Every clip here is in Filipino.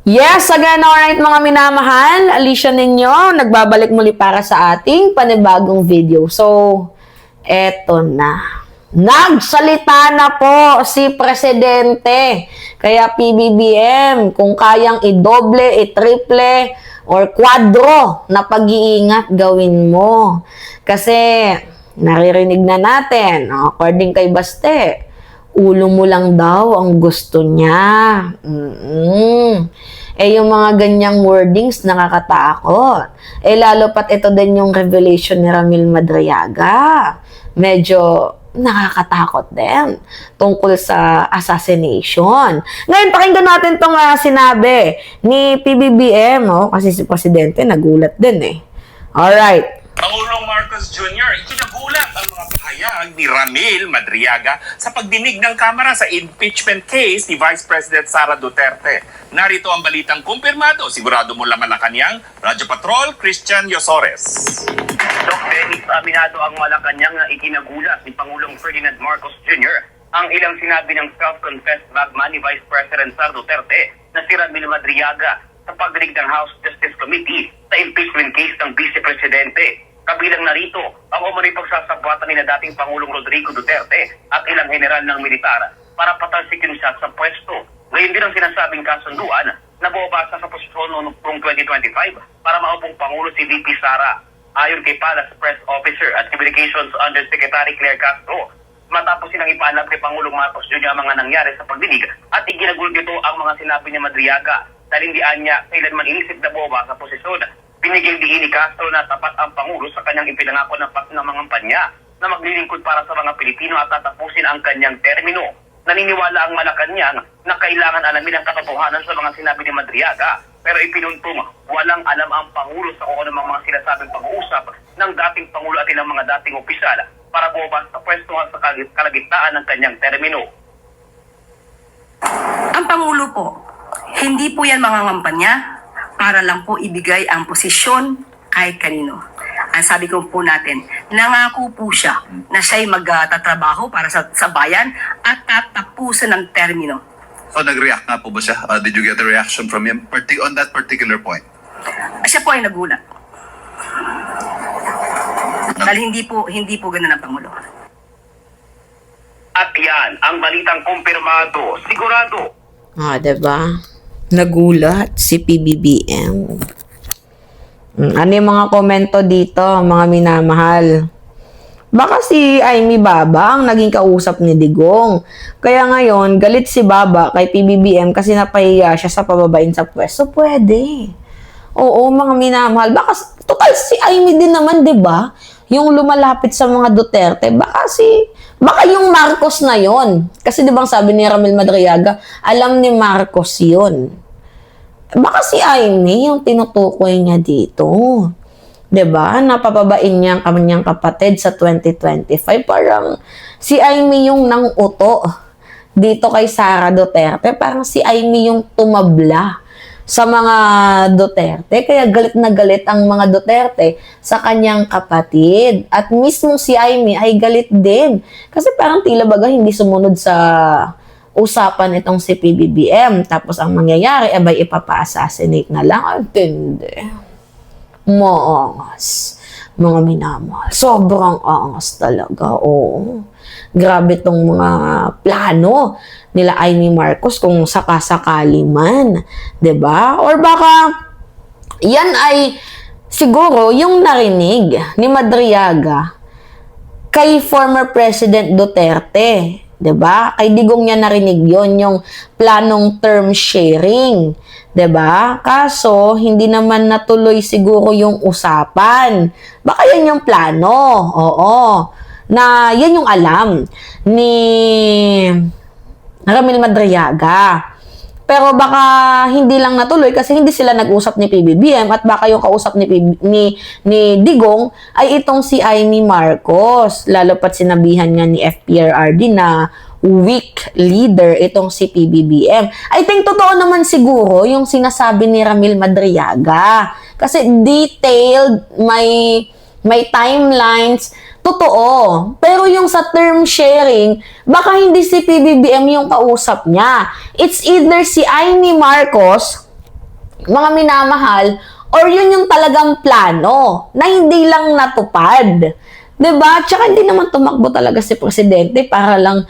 Yes, again, alright mga minamahal, Alicia ninyo, nagbabalik muli para sa ating panibagong video. So, eto na. Nagsalita na po si Presidente. Kaya PBBM, kung kayang i-doble, i-triple, or quadro na pag-iingat gawin mo. Kasi, naririnig na natin, according kay Baste, ulo mo lang daw ang gusto niya. Eh, yung mga ganyang wordings, nakakatakot. Eh, lalo pat ito din yung revelation ni Ramil Madriaga. Medyo nakakatakot din tungkol sa assassination. Ngayon, pakinggan natin itong sinabi ni PBBM, kasi si Presidente nagulat din eh. Alright. Pangulong Marcos Jr. ikinagulat ang mga pahayag ni Ramil Madriaga sa pagdinig ng Kamara sa impeachment case ni Vice President Sara Duterte. Narito ang balitang kumpirmado, sigurado mo laman na kanyang Radyo Patrol, Christian Yosores. Doc Dennis, aminado ang Malacanang na ikinagulat ni Pangulong Ferdinand Marcos Jr. ang ilang sinabi ng self-confessed bagman ni Vice President Sara Duterte na si Ramil Madriaga sa pagdinig ng House Justice Committee sa impeachment case ng Vice Presidente. Kabilang narito ang umano'y pagsasabwatan ni na dating Pangulong Rodrigo Duterte at ilang general ng militar para patalsikin siya sa pwesto. Ngayon din ang sinasabing kasunduan na bumabasa sa posisyon noong 2025 para maupong Pangulo si VP Sara. Ayon kay Palace Press Officer at Communications Undersecretary Claire Castro, matapos silang ipaalam kay Pangulong Marcos Jr. ang mga nangyari sa pagdinig at iginagulo dito ang mga sinabi ni Madriaga dahil hindi niya kailanman inisip na bumaba sa posisyon. Binigyang diin ni Castro na tapat ang Pangulo sa kanyang ipinangako ng pangangampanya na maglilingkod para sa mga Pilipino at tatapusin ang kanyang termino. Naniniwala ang Malacanang na kailangan alamin ang katotohanan sa mga sinabi ni Madriaga, pero ipinuntong walang alam ang Pangulo sa kung anumang mga sinasabing pag-uusap ng dating Pangulo at ilang mga dating opisyal para bumaba sa pwestuhan sa kalagitnaan ng kanyang termino. Ang Pangulo po, hindi po yan mangangampanya para lang po ibigay ang posisyon kahit kanino. Ang sabi ko po natin, nangako po siya na siya'y magtatrabaho para sa bayan at tatapusan ng termino. So nag-react nga po ba siya? Did you get a reaction from him on that particular point? Siya po ay nagulat. Dahil hindi po ganun ang Pangulo. At yan, ang balitang kumpirmado, sigurado. Diba? Nagulat si PBBM. Ano yung mga komento dito, mga minamahal? Baka si Amy Baba ang naging kausap ni Digong. Kaya ngayon, galit si Baba kay PBBM kasi napahiya siya sa pababain sa pwesto. Pwede. Oo, mga minamahal. Baka, total si Amy din naman, di ba? Yung lumalapit sa mga Duterte. Baka yung Marcos na yon. Kasi di ba sabi ni Ramil Madriaga, alam ni Marcos yun. Baka si Amy yung tinutukoy niya dito. 'Di ba? Napapabain niya ang kanyang kapatid sa 2025. Parang si Amy yung nang-uto dito kay Sara Duterte. Parang si Amy yung tumabla sa mga Duterte. Kaya galit na galit ang mga Duterte sa kanyang kapatid. At mismo si Amy ay galit din. Kasi parang tila baga hindi sumunod sa usapan itong si PBBM. Tapos ang mangyayari, abay ipapa-assassinate na lang. Hindi. Maangas. Mga minamahal. Sobrang angas talaga. Oo. Grabe tong mga plano nila Amy Marcos kung sakasakali man. 'Di ba? Or baka yan ay siguro yung narinig ni Madriaga kay former President Duterte. 'Di ba? Kay Digong niya narinig yon yung planong term sharing. 'Di ba? Kaso hindi naman natuloy siguro yung usapan. Baka yan yung plano. Oo. Na yan yung alam ni Ramil Madriaga. Pero baka hindi lang natuloy kasi hindi sila nag-usap ni PBBM at baka yung kausap ni Digong ay itong si Amy Marcos. Lalo pat sinabihan niya ni FPRRD na weak leader itong si PBBM. I think totoo naman siguro yung sinasabi ni Ramil Madriaga. Kasi detailed, may timelines, totoo. Pero yung sa term sharing, baka hindi si PBBM yung kausap niya. It's either si Amy Marcos mga minamahal, or yun yung talagang plano na hindi lang natupad. 'Di ba? Tsaka hindi naman tumakbo talaga si Presidente para lang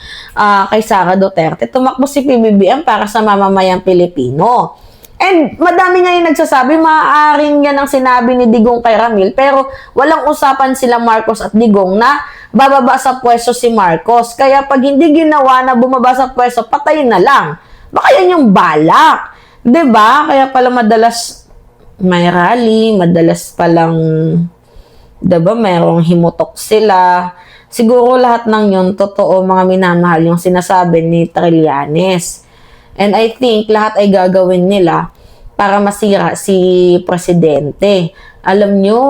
kay Sara Duterte. Tumakbo si PBBM para sa mamamayang Pilipino. And madami nga yung nagsasabi, maaaring yan ang sinabi ni Digong kay Ramil, pero walang usapan sila Marcos at Digong na bababa sa pwesto si Marcos. Kaya pag hindi ginawa na bumaba sa pwesto, patayin na lang. Baka yan yung balak. 'Di ba? Kaya pala madalas may rally, madalas palang, 'di ba, merong himutok sila. Siguro lahat ng yun, totoo mga minamahal, yung sinasabi ni Trillanes. And I think lahat ay gagawin nila para masira si Presidente. Alam nyo,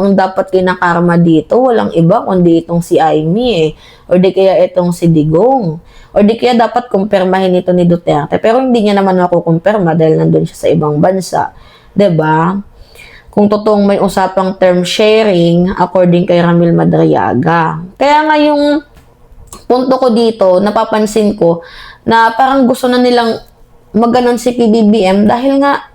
ang dapat kinakarma dito, walang iba kundi itong si Amy O di kaya itong si Digong. O di kaya dapat kumpirmahin ito ni Duterte. Pero hindi niya naman makukumpirma dahil nandun siya sa ibang bansa. 'Di ba? Kung totoong may usapang term sharing, according kay Ramil Madriaga. Kaya nga yung punto ko dito, napapansin ko, na parang gusto na nilang maganon si PBBM dahil nga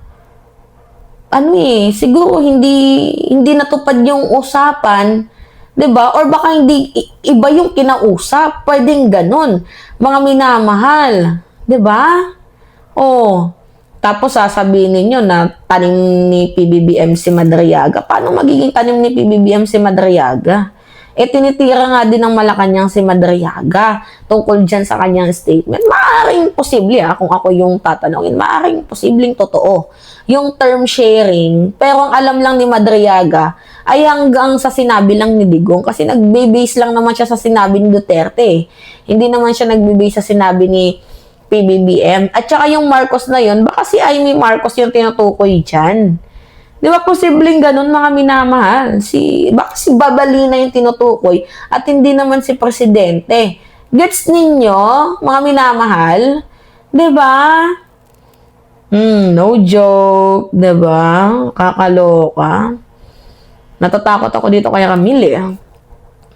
siguro hindi natupad yung usapan, 'di ba? Or baka hindi iba yung kinausap, pwedeng ganon. Mga minamahal, 'di ba? Tapos sasabihin ninyo na tanim ni PBBM si Madriaga. Paano magiging tanim ni PBBM si Madriaga? Tinitira nga din ng Malacanang si Madriaga tungkol dyan sa kanyang statement. Maaring posible, kung ako yung tatanungin, maaring posibleng totoo yung term sharing. Pero ang alam lang ni Madriaga ay hanggang sa sinabi lang ni Digong, kasi nagbe-base lang naman siya sa sinabi ni Duterte. Hindi naman siya nagbe-base sa sinabi ni PBBM. At saka yung Marcos na yun, baka si Amy Marcos yung tinutukoy dyan. Di ba posibleng ganun mga minamahal? Baka si Babalina yung tinutukoy at hindi naman si Presidente. Gets ninyo, mga minamahal? Di ba? No joke. Di ba? Kakaloka. Natatakot ako dito kay Ramil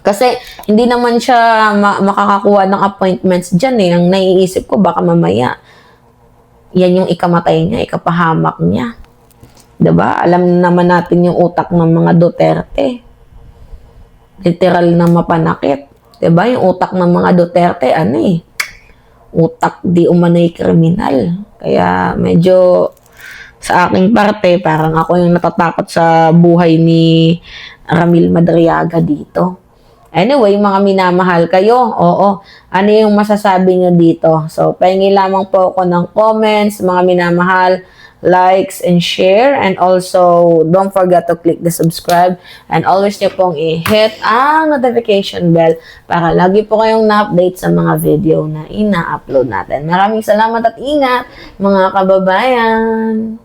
Kasi hindi naman siya makakakuha ng appointments dyan Ang naiisip ko, baka mamaya yan yung ikamatay niya, ikapahamak niya. 'Di ba? Alam naman natin yung utak ng mga Duterte. Literal na mapanakit. 'Di ba? Yung utak ng mga Duterte, utak di umano'y kriminal. Kaya medyo sa aking parte, parang ako yung natatakot sa buhay ni Ramil Madriaga dito. Anyway, mga minamahal kayo, ano yung masasabi nyo dito? So, pahingi lamang po ako ng comments, mga minamahal, likes and share, and also don't forget to click the subscribe and always nyo pong i-hit ang notification bell para lagi po kayong na-update sa mga video na ina-upload natin. Maraming salamat at ingat mga kababayan!